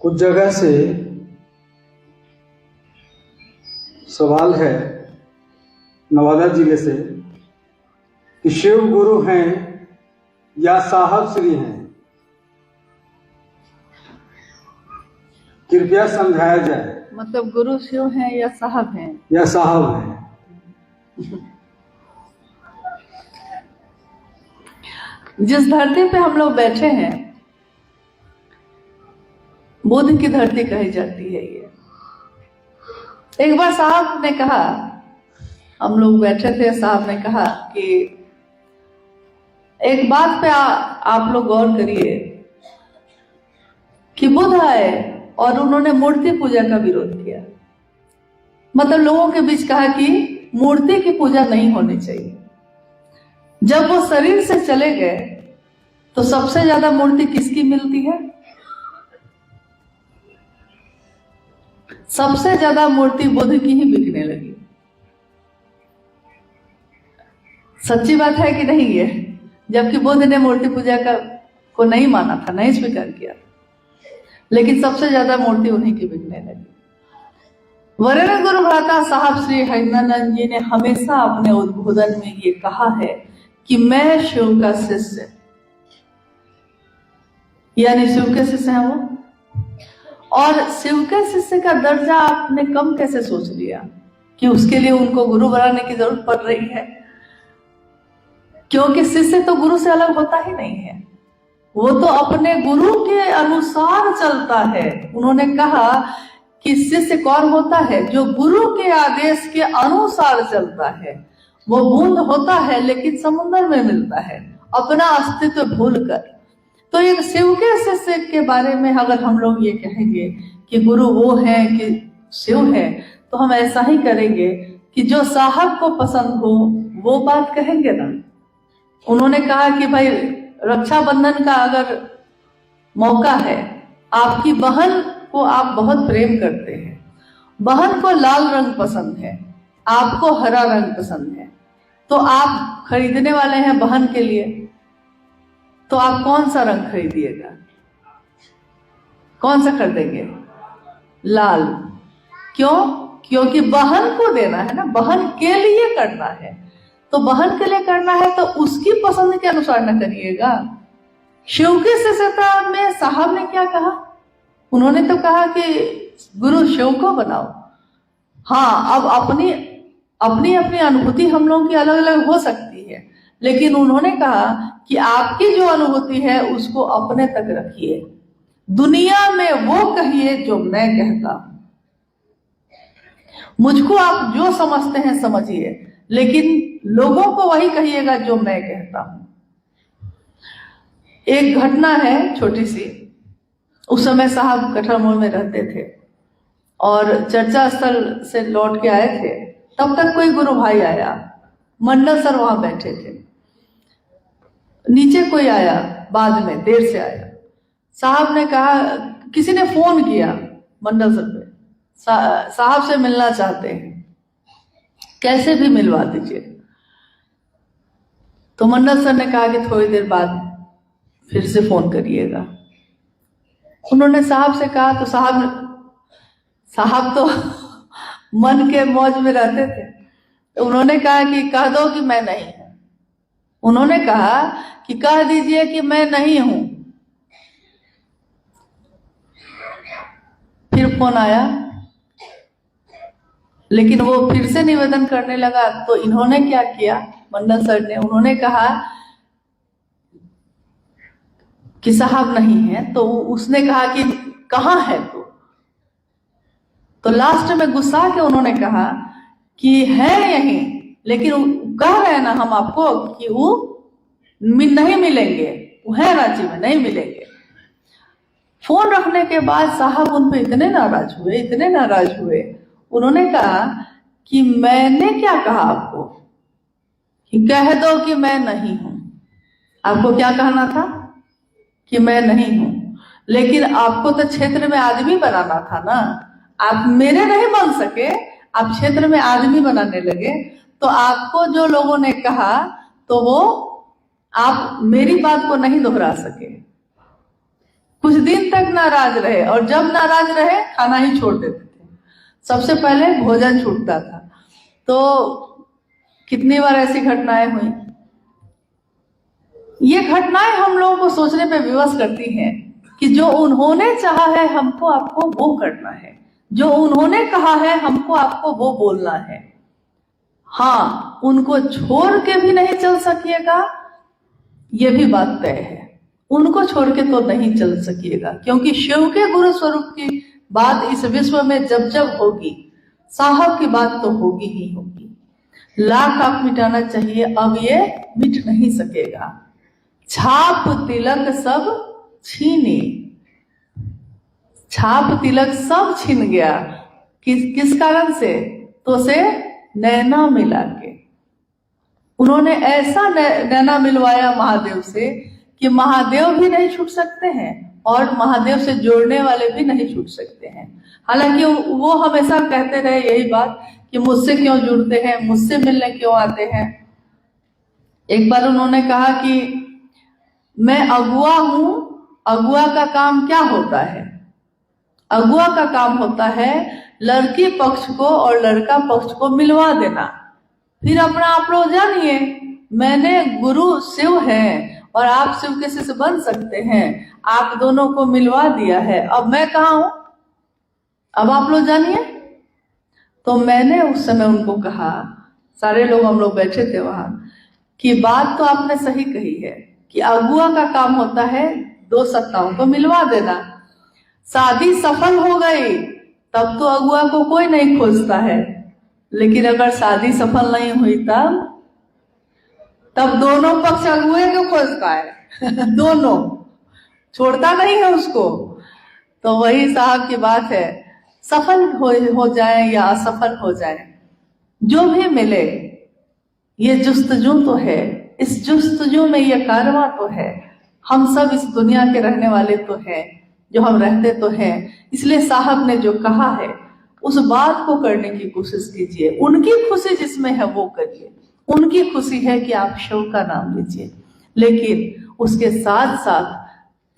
कुछ जगह से सवाल है नवादा जिले से कि शिव गुरु हैं या साहब श्री हैं, कृपया समझाया जाए। मतलब गुरु शिव हैं या साहब हैं? या साहब हैं। जिस धरती पे हम लोग बैठे हैं, बुद्ध की धरती कही जाती है ये। एक बार साहब ने कहा, हम लोग बैठे थे, साहब ने कहा कि एक बात पे आप लोग गौर करिए कि बुद्ध आए और उन्होंने मूर्ति पूजा का विरोध किया। मतलब लोगों के बीच कहा कि मूर्ति की पूजा नहीं होनी चाहिए। जब वो शरीर से चले गए तो सबसे ज्यादा मूर्ति किसकी मिलती है? सबसे ज्यादा मूर्ति बुद्ध की ही बिकने लगी। सच्ची बात है कि नहीं ये? जबकि बुद्ध ने मूर्ति पूजा को नहीं माना था, नहीं स्वीकार किया, लेकिन सबसे ज्यादा मूर्ति उन्हीं की बिकने लगी। वरेण्य गुरु भ्राता साहब श्री हरिनंदन जी ने हमेशा अपने उद्बोधन में ये कहा है कि मैं शिव का शिष्य, यानी शिव के शिष्य हैं वो। और शिव के शिष्य का दर्जा आपने कम कैसे सोच लिया कि उसके लिए उनको गुरु बनाने की जरूरत पड़ रही है? क्योंकि शिष्य तो गुरु से अलग होता ही नहीं है, वो तो अपने गुरु के अनुसार चलता है। उन्होंने कहा कि शिष्य कौन होता है? जो गुरु के आदेश के अनुसार चलता है। वो बूंद होता है लेकिन समुद्र में मिलता है, अपना अस्तित्व भूलकर। तो एक शिव के शिष्य के बारे में अगर हम लोग ये कहेंगे कि गुरु वो है कि शिव है, तो हम ऐसा ही करेंगे कि जो साहब को पसंद हो वो बात कहेंगे ना। उन्होंने कहा कि भाई रक्षाबंधन का अगर मौका है, आपकी बहन को आप बहुत प्रेम करते हैं, बहन को लाल रंग पसंद है, आपको हरा रंग पसंद है, तो आप खरीदने वाले हैं बहन के लिए, तो आप कौन सा रंग खरीदिएगा? कौन सा खरीदेंगे? लाल। क्यों? क्योंकि बहन को देना है ना, बहन के लिए करना है। तो बहन के लिए करना है तो उसकी पसंद के अनुसार न करिएगा। शिव की शिष्यता में साहब ने क्या कहा? उन्होंने तो कहा कि गुरु शिव को बनाओ। हाँ, अब अपनी अपनी अपनी अनुभूति हम लोगों की अलग अलग हो सकती है, लेकिन उन्होंने कहा कि आपकी जो अनुभूति है उसको अपने तक रखिए, दुनिया में वो कहिए जो मैं कहता हूं। मुझको आप जो समझते हैं समझिए, लेकिन लोगों को वही कहिएगा जो मैं कहता हूं। एक घटना है छोटी सी। उस समय साहब कठरमोड़ में रहते थे और चर्चा स्थल से लौट के आए थे। तब तक कोई गुरु भाई आया, मंडल सर वहां बैठे थे। नीचे कोई आया, बाद में देर से आया। साहब ने कहा, किसी ने फोन किया मंडल सर पे, साहब से मिलना चाहते हैं, कैसे भी मिलवा दीजिए। तो मंडल सर ने कहा कि थोड़ी देर बाद फिर से फोन करिएगा। उन्होंने साहब से कहा, तो साहब तो मन के मौज में रहते थे। तो उन्होंने कहा कि कह दो कि मैं नहीं हूं। उन्होंने कहा कि कह दीजिए कि मैं नहीं हूं। फिर फोन आया, लेकिन वो फिर से निवेदन करने लगा। तो इन्होंने क्या किया, मंडल सर ने, उन्होंने कहा कि साहब नहीं है। तो उसने कहा कि कहाँ है तू? तो लास्ट में गुस्सा के उन्होंने कहा कि है यहीं, लेकिन कह रहे हैं ना हम आपको कि वो नहीं मिलेंगे, वो है रांची में, नहीं मिलेंगे। फोन रखने के बाद साहब उन पे इतने नाराज हुए। उन्होंने कहा कि मैंने क्या कहा आपको कि कह दो कि मैं नहीं हूं। आपको क्या कहना था? कि मैं नहीं हूं। लेकिन आपको तो क्षेत्र में आदमी बनाना था ना, आप मेरे नहीं बन सके, आप क्षेत्र में आदमी बनाने लगे। तो आपको जो लोगों ने कहा तो वो आप मेरी बात को नहीं दोहरा सके। कुछ दिन तक नाराज रहे, और जब नाराज रहे खाना ही छोड़ देते थे। सबसे पहले भोजन छूटता था। तो कितनी बार ऐसी घटनाएं हुई। ये घटनाएं हम लोगों को सोचने पे विवश करती हैं कि जो उन्होंने चाहा है हमको आपको वो करना है, जो उन्होंने कहा है हमको आपको वो बोलना है। हाँ, उनको छोड़ के भी नहीं चल सकिएगा, ये भी बात तय है। उनको छोड़ के तो नहीं चल सकिएगा, क्योंकि शिव के गुरु स्वरूप की बात इस विश्व में जब जब होगी, साहब की बात तो होगी ही होगी। लाख आप मिटाना चाहिए, अब ये मिट नहीं सकेगा। छाप तिलक सब छीने, छाप तिलक सब छीन गया। किस कारण से? तो से नैना मिला के उन्होंने ऐसा नैना मिलवाया महादेव से कि महादेव भी नहीं छूट सकते हैं और महादेव से जोड़ने वाले भी नहीं छूट सकते हैं। हालांकि वो हमेशा कहते रहे यही बात कि मुझसे क्यों जुड़ते हैं, मुझसे मिलने क्यों आते हैं। एक बार उन्होंने कहा कि मैं अगुआ हूं, अगुआ का काम क्या होता है? अगुआ का काम होता है लड़की पक्ष को और लड़का पक्ष को मिलवा देना। फिर अपना आप लोग जानिए, मैंने गुरु शिव है और आप शिव के शिष्य बन सकते हैं, आप दोनों को मिलवा दिया है। अब मैं कहाँ हूं, अब आप लोग जानिए। तो मैंने उस समय उनको कहा, सारे लोग हम लोग बैठे थे वहां, कि बात तो आपने सही कही है कि अगुआ का काम होता है दो सत्ताओं को मिलवा देना। शादी सफल हो गई तब तो अगुआ को कोई नहीं खोजता है, लेकिन अगर शादी सफल नहीं हुई तब दोनों पक्ष अगुए को खोजता है दोनों, छोड़ता नहीं है उसको। तो वही साहब की बात है, सफल हो जाए या असफल हो जाए, जो भी मिले, ये जुस्तजू तो है, इस जुस्तजू में ये कारवां तो है। हम सब इस दुनिया के रहने वाले तो हैं, जो हम रहते तो हैं। इसलिए साहब ने जो कहा है उस बात को करने की कोशिश कीजिए। उनकी खुशी जिसमें है वो करिए। उनकी खुशी है कि आप शिव का नाम लीजिए, लेकिन उसके साथ साथ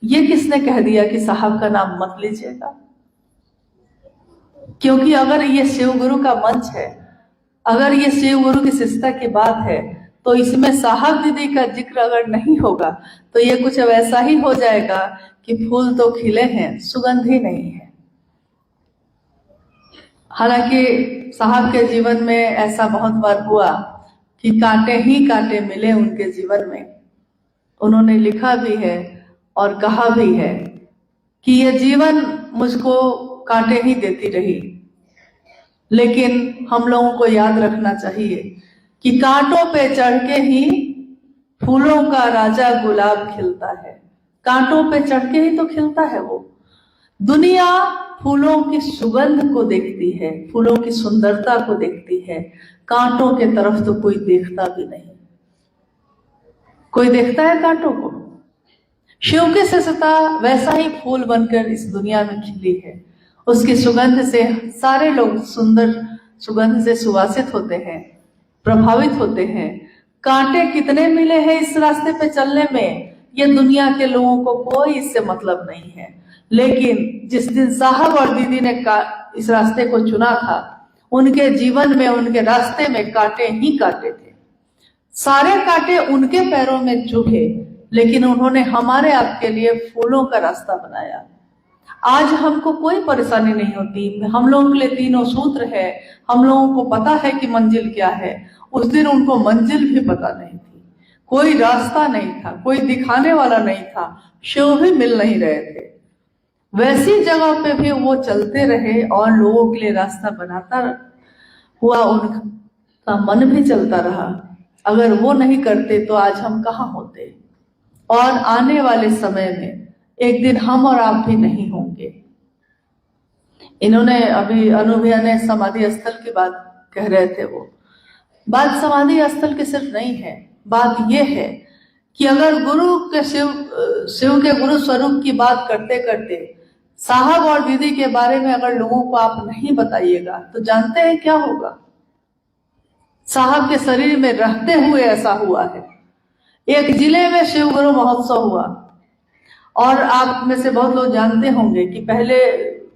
ये किसने कह दिया कि साहब का नाम मत लीजिएगा? क्योंकि अगर ये शिव गुरु का मंच है, अगर ये शिव गुरु की शिष्टता की बात है, तो इसमें साहब दीदी का जिक्र अगर नहीं होगा तो ये कुछ वैसा ही हो जाएगा कि फूल तो खिले हैं, सुगंध ही नहीं है। हालांकि साहब के जीवन में ऐसा बहुत बार हुआ कि कांटे ही कांटे मिले उनके जीवन में। उन्होंने लिखा भी है और कहा भी है कि ये जीवन मुझको कांटे ही देती रही, लेकिन हम लोगों को याद रखना चाहिए कि कांटों पे चढ़ के ही फूलों का राजा गुलाब खिलता है। कांटों पे चढ़ के ही तो खिलता है वो। दुनिया फूलों की सुगंध को देखती है, फूलों की सुंदरता को देखती है, कांटों के तरफ तो कोई देखता भी नहीं। कोई देखता है कांटों को? शिव की शिष्टता वैसा ही फूल बनकर इस दुनिया में खिली है। उसकी सुगंध से सारे लोग सुंदर सुगंध से सुवासित होते हैं, प्रभावित होते हैं। कांटे कितने मिले हैं इस रास्ते पे चलने में, ये दुनिया के लोगों को कोई इससे मतलब नहीं है। लेकिन जिस दिन साहब और दीदी ने इस रास्ते को चुना था, उनके जीवन में, उनके रास्ते में कांटे ही कांटे थे। सारे कांटे उनके पैरों में चुभे, लेकिन उन्होंने हमारे आपके लिए फूलों का रास्ता बनाया। आज हमको कोई परेशानी नहीं होती। हम लोगों के लिए तीनों सूत्र है, हम लोगों को पता है कि मंजिल क्या है। उस दिन उनको मंजिल भी पता नहीं थी, कोई रास्ता नहीं था, कोई दिखाने वाला नहीं था, शिव भी मिल नहीं रहे थे। वैसी जगह पे भी वो चलते रहे और लोगों के लिए रास्ता बनाता हुआ उनका मन भी चलता रहा। अगर वो नहीं करते तो आज हम कहाँ होते, और आने वाले समय में एक दिन हम और आप भी नहीं होंगे। इन्होंने अभी अनुभैया ने समाधि स्थल की बात कह रहे थे, वो बात समाधि स्थल की सिर्फ नहीं है। बात यह है कि अगर गुरु के शिव के गुरु स्वरूप की बात करते करते साहब और दीदी के बारे में अगर लोगों को आप नहीं बताइएगा तो जानते हैं क्या होगा? साहब के शरीर में रहते हुए ऐसा हुआ है। एक जिले में शिव गुरु महोत्सव हुआ और आप में से बहुत लोग जानते होंगे कि पहले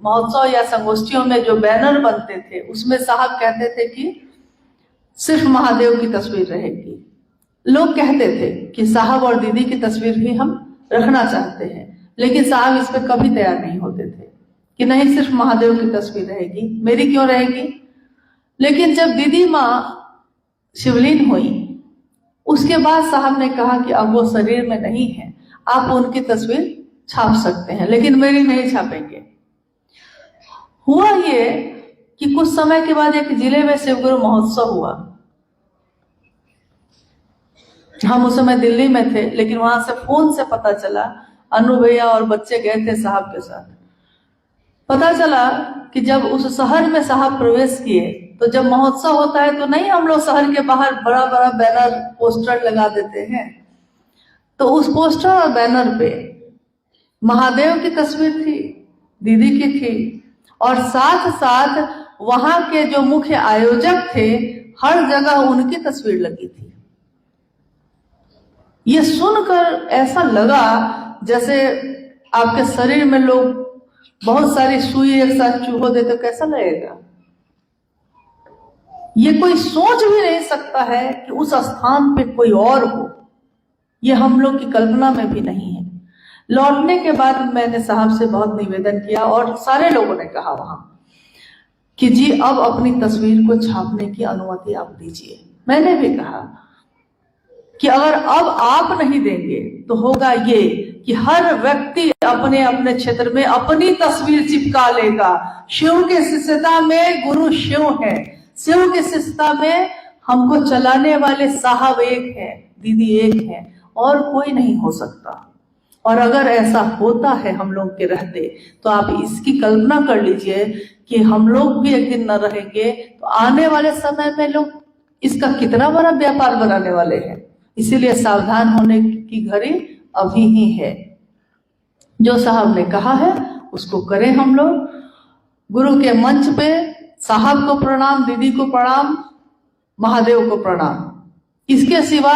महोत्सव या संगोष्ठियों में जो बैनर बनते थे उसमें साहब कहते थे कि सिर्फ महादेव की तस्वीर रहेगी। लोग कहते थे कि साहब और दीदी की तस्वीर भी हम रखना चाहते हैं, लेकिन साहब इस पर कभी तैयार नहीं होते थे कि नहीं सिर्फ महादेव की तस्वीर रहेगी, मेरी क्यों रहेगी। लेकिन जब दीदी माँ शिवलीन हुई उसके बाद साहब ने कहा कि अब वो शरीर में नहीं है, आप उनकी तस्वीर छाप सकते हैं लेकिन मेरी नहीं छापेंगे। हुआ ये कि कुछ समय के बाद एक जिले में शिवगुरु महोत्सव हुआ। हम उस समय दिल्ली में थे, लेकिन वहां से फोन से पता चला, अनु भैया और बच्चे गए थे साहब के साथ। पता चला कि जब उस शहर में साहब प्रवेश किए तो जब महोत्सव होता है तो नहीं हम लोग शहर के बाहर बड़ा बड़ा बैनर पोस्टर लगा देते हैं, तो उस पोस्टर और बैनर पे महादेव की तस्वीर थी, दीदी की थी, और साथ साथ वहां के जो मुख्य आयोजक थे हर जगह उनकी तस्वीर लगी थी। ये सुनकर ऐसा लगा जैसे आपके शरीर में लोग बहुत सारी सुई एक साथ चूहो दे तो कैसा लगेगा। ये कोई सोच भी नहीं सकता है कि उस स्थान पे कोई और हो, ये हम लोग की कल्पना में भी नहीं है। लौटने के बाद मैंने साहब से बहुत निवेदन किया और सारे लोगों ने कहा वहां कि जी अब अपनी तस्वीर को छापने की अनुमति आप दीजिए। मैंने भी कहा कि अगर अब आप नहीं देंगे तो होगा ये कि हर व्यक्ति अपने अपने क्षेत्र में अपनी तस्वीर चिपका लेगा। शिव की शिष्यता में गुरु शिव है, शिव की शिष्यता में हमको चलाने वाले साहब एक है, दीदी एक है, और कोई नहीं हो सकता। और अगर ऐसा होता है हम लोग के रहते तो आप इसकी कल्पना कर लीजिए कि हम लोग भी एक दिन न रहेंगे तो आने वाले समय में लोग इसका कितना बड़ा व्यापार बनाने वाले हैं। इसीलिए सावधान होने की घड़ी अभी ही है। जो साहब ने कहा है उसको करें हम लोग। गुरु के मंच पे साहब को प्रणाम, दीदी को प्रणाम, महादेव को प्रणाम। इसके सिवा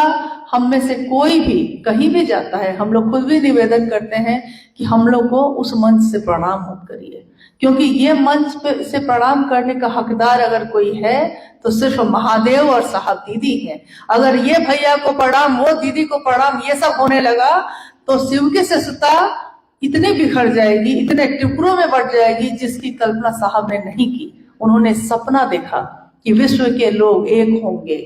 हम में से कोई भी कहीं भी जाता है, हम लोग खुद भी निवेदन करते हैं कि हम लोग को उस मंच से प्रणाम मत करिए, क्योंकि ये मंच पे से प्रणाम करने का हकदार अगर कोई है तो सिर्फ महादेव और साहब दीदी हैं। अगर ये भैया को प्रणाम, वो दीदी को प्रणाम, ये सब होने लगा तो शिव की शिष्यता इतनी बिखर जाएगी, इतने टुकड़ों में बढ़ जाएगी जिसकी कल्पना साहब ने नहीं की। उन्होंने सपना देखा कि विश्व के लोग एक होंगे,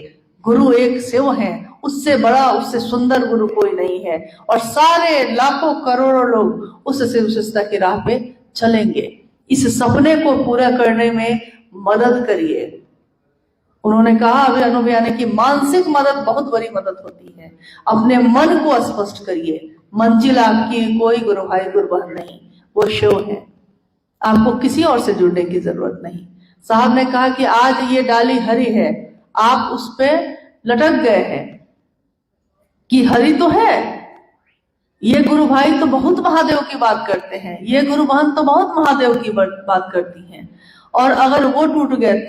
गुरु एक शिव हैं, उससे बड़ा उससे सुंदर गुरु कोई नहीं है, और सारे लाखों करोड़ों लोग उस शिव शिष्यता की राह पे चलेंगे। इस सपने को पूरा करने में मदद करिए। उन्होंने कहा अभी अनुभव ने कि मानसिक मदद बहुत बड़ी मदद होती है। अपने मन को स्पष्ट करिए, मंजिल आपकी कोई गुरु भाई गुरु बहन नहीं, वो शिव है, आपको किसी और से जुड़ने की जरूरत नहीं। साहब ने कहा कि आज ये डाली हरी है, आप उस पे लटक गए हैं कि हरी तो है, ये गुरु भाई तो बहुत महादेव की बात करते हैं, ये गुरु बहन तो बहुत महादेव की बात करती हैं, और अगर वो टूट गए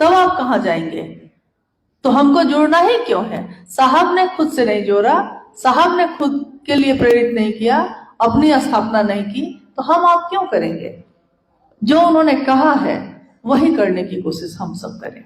तब आप कहाँ जाएंगे। तो हमको जोड़ना ही क्यों है। साहब ने खुद से नहीं जोड़ा, साहब ने खुद के लिए प्रेरित नहीं किया, अपनी स्थापना नहीं की, तो हम आप क्यों करेंगे। जो उन्होंने कहा है वही करने की कोशिश हम सब करें।